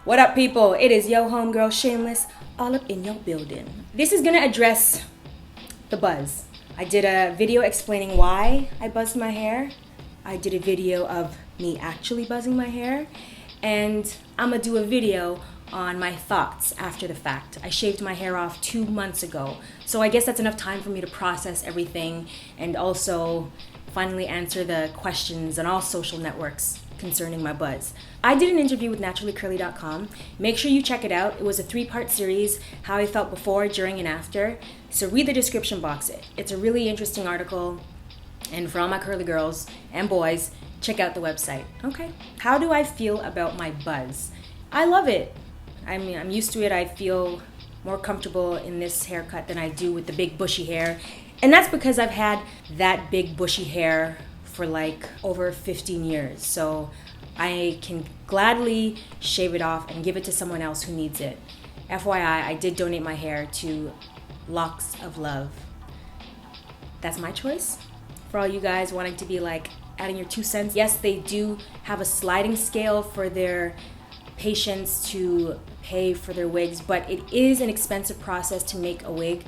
What up, people? It is yo homegirl Shameless, all up in your building. This is gonna address the buzz. I did a video explaining why I buzzed my hair. I did a video of me actually buzzing my hair. And I'm gonna do a video on my thoughts after the fact. I shaved my hair off 2 months ago. So I guess that's enough time for me to process everything and also finally answer the questions on all social networks concerning my buzz. I did an interview with naturallycurly.com. Make sure you check it out. It was a 3-part series, how I felt before, during, and after. So read the description box. It's a really interesting article. And for all my curly girls and boys, check out the website. Okay. How do I feel about my buzz? I love it. I mean, I'm used to it. I feel more comfortable in this haircut than I do with the big bushy hair. And that's because I've had that big bushy hair for like over 15 years. So I can gladly shave it off and give it to someone else who needs it. FYI, I did donate my hair to Locks of Love. That's my choice. For all you guys wanting to be like adding your 2 cents, yes, they do have a sliding scale for their patients to pay for their wigs, but it is an expensive process to make a wig.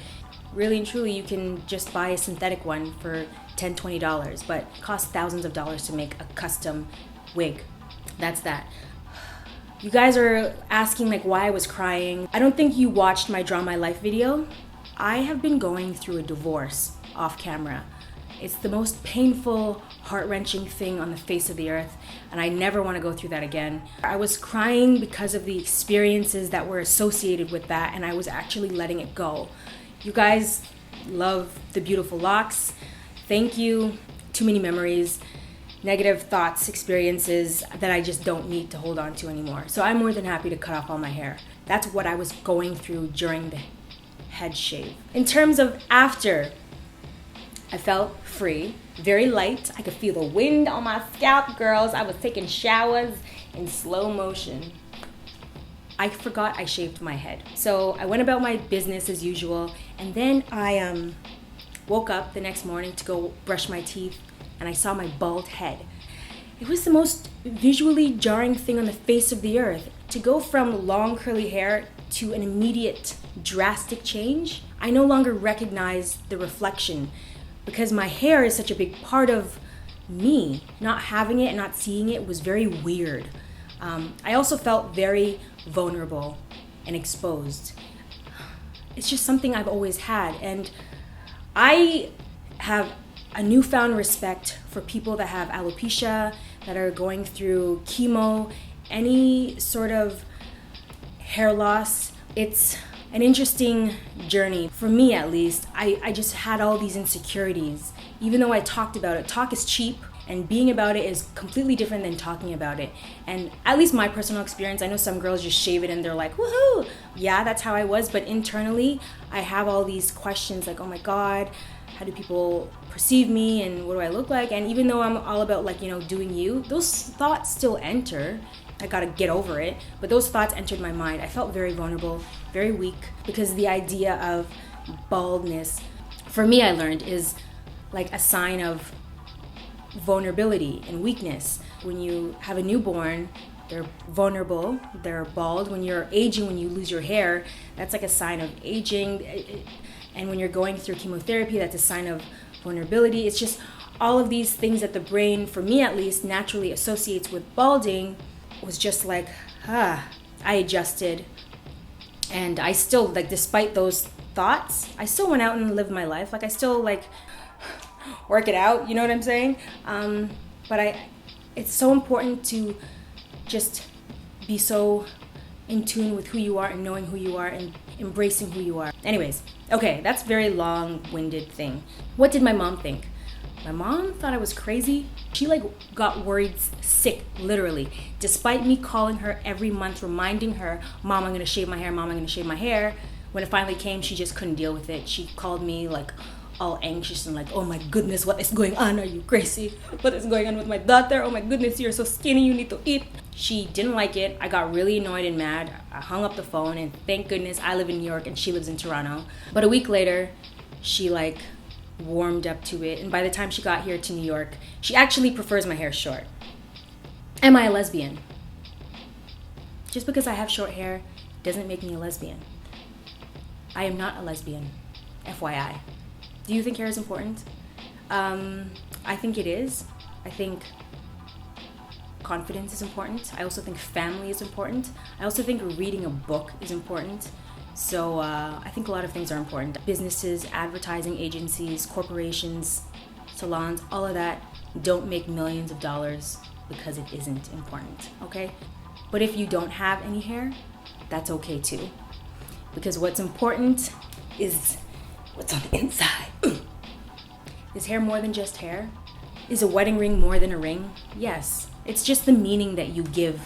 Really and truly, you can just buy a synthetic one for $10, $20, but it costs thousands of dollars to make a custom wig. That's that. You guys are asking like why I was crying. I don't think you watched my Draw My Life video. I have been going through a divorce off camera. It's the most painful, heart-wrenching thing on the face of the earth, and I never want to go through that again. I was crying because of the experiences that were associated with that, and I was actually letting it go. You guys love the beautiful locks. Thank you. Too many memories, negative thoughts, experiences that I just don't need to hold on to anymore. So I'm more than happy to cut off all my hair. That's what I was going through during the head shave. In terms of after, I felt free, very light. I could feel the wind on my scalp, girls. I was taking showers in slow motion. I forgot I shaved my head. So I went about my business as usual, and then I woke up the next morning to go brush my teeth, and I saw my bald head. It was the most visually jarring thing on the face of the earth. To go from long curly hair to an immediate drastic change, I no longer recognized the reflection because my hair is such a big part of me. Not having it and not seeing it was very weird. I also felt very vulnerable and exposed. It's just something I've always had, and I have a newfound respect for people that have alopecia, that are going through chemo, any sort of hair loss. It's an interesting journey, for me at least. I just had all these insecurities. Even though I talked about it, talk is cheap, and being about it is completely different than talking about it. And at least my personal experience, I know some girls just shave it and they're like, woohoo! Yeah, that's how I was, but internally, I have all these questions like, oh my God, how do people perceive me and what do I look like? And even though I'm all about like, doing you, those thoughts still enter. I gotta get over it. But those thoughts entered my mind. I felt very vulnerable, very weak, because the idea of baldness, for me, I learned, is like a sign of vulnerability and weakness. When you have a newborn, they're vulnerable, they're bald. When you're aging, when you lose your hair, that's like a sign of aging. And when you're going through chemotherapy, that's a sign of vulnerability. It's just all of these things that the brain, for me at least, naturally associates with balding. Was just like, I adjusted. And I still, like, despite those thoughts, I still went out and lived my life. Like, I still, like, work it out, you know what I'm saying? But it's so important to just be so in tune with who you are and knowing who you are and embracing who you are. Anyways, okay, that's a very long-winded thing. What did my mom think? My mom thought I was crazy. She like got worried sick, literally. Despite me calling her every month, reminding her, Mom, I'm gonna shave my hair, Mom, I'm gonna shave my hair. When it finally came, she just couldn't deal with it. She called me like all anxious and like, oh my goodness, what is going on? Are you crazy? What is going on with my daughter? Oh my goodness, you're so skinny, you need to eat. She didn't like it. I got really annoyed and mad. I hung up the phone, and thank goodness I live in New York and she lives in Toronto. But a week later, she like warmed up to it, and by the time she got here to New York, she actually prefers my hair short. Am I a lesbian? Just because I have short hair doesn't make me a lesbian. I am not a lesbian, FYI. Do you think hair is important? I think it is. I think confidence is important. I also think family is important. I also think reading a book is important. So I think a lot of things are important. Businesses, advertising agencies, corporations, salons, all of that don't make millions of dollars because it isn't important, okay? But if you don't have any hair, that's okay too. Because what's important is what's on the inside. Is hair more than just hair? Is a wedding ring more than a ring? Yes. It's just the meaning that you give.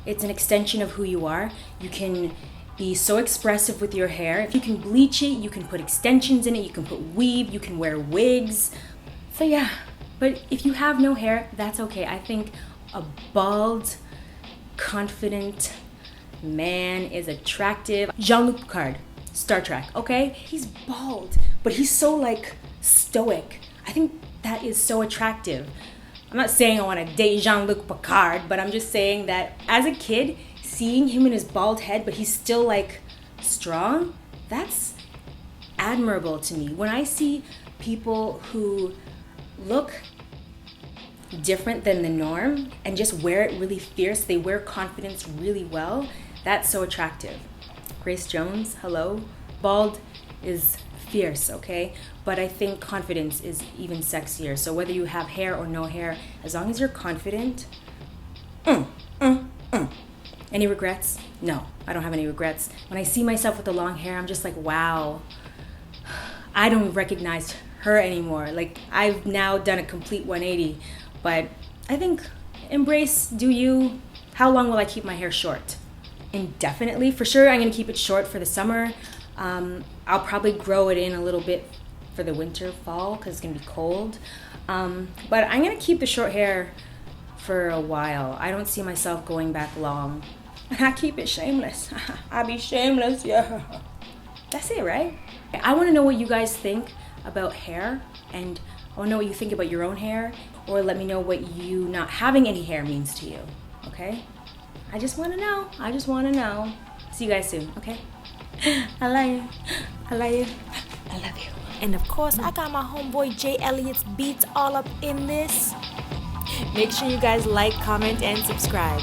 It's an extension of who you are. You can be so expressive with your hair. If you can bleach it, you can put extensions in it, you can put weave, you can wear wigs. So yeah, but if you have no hair, that's okay. I think a bald, confident man is attractive. Jean-Luc Picard, Star Trek, okay? He's bald, but he's so like stoic. I think that is so attractive. I'm not saying I want to date Jean-Luc Picard, but I'm just saying that as a kid, seeing him in his bald head, but he's still like strong, that's admirable to me. When I see people who look different than the norm and just wear it really fierce, they wear confidence really well, that's so attractive. Grace Jones, hello. Bald is fierce, okay? But I think confidence is even sexier. So whether you have hair or no hair, as long as you're confident, Any regrets? No, I don't have any regrets. When I see myself with the long hair, I'm just like, wow, I don't recognize her anymore. Like, I've now done a complete 180, but I think embrace, do you. How long will I keep my hair short? Indefinitely. For sure, I'm gonna keep it short for the summer. I'll probably grow it in a little bit for the winter, fall, because it's gonna be cold. But I'm gonna keep the short hair for a while. I don't see myself going back long. And I keep it shameless. I be shameless, yeah. That's it, right? I wanna know what you guys think about hair, and I wanna know what you think about your own hair, or let me know what you not having any hair means to you, okay? I just wanna know. I just wanna know. See you guys soon, okay? I love you. I love you. I love you. And of course, I got my homeboy Jay Elliott's beats all up in this. Make sure you guys like, comment, and subscribe.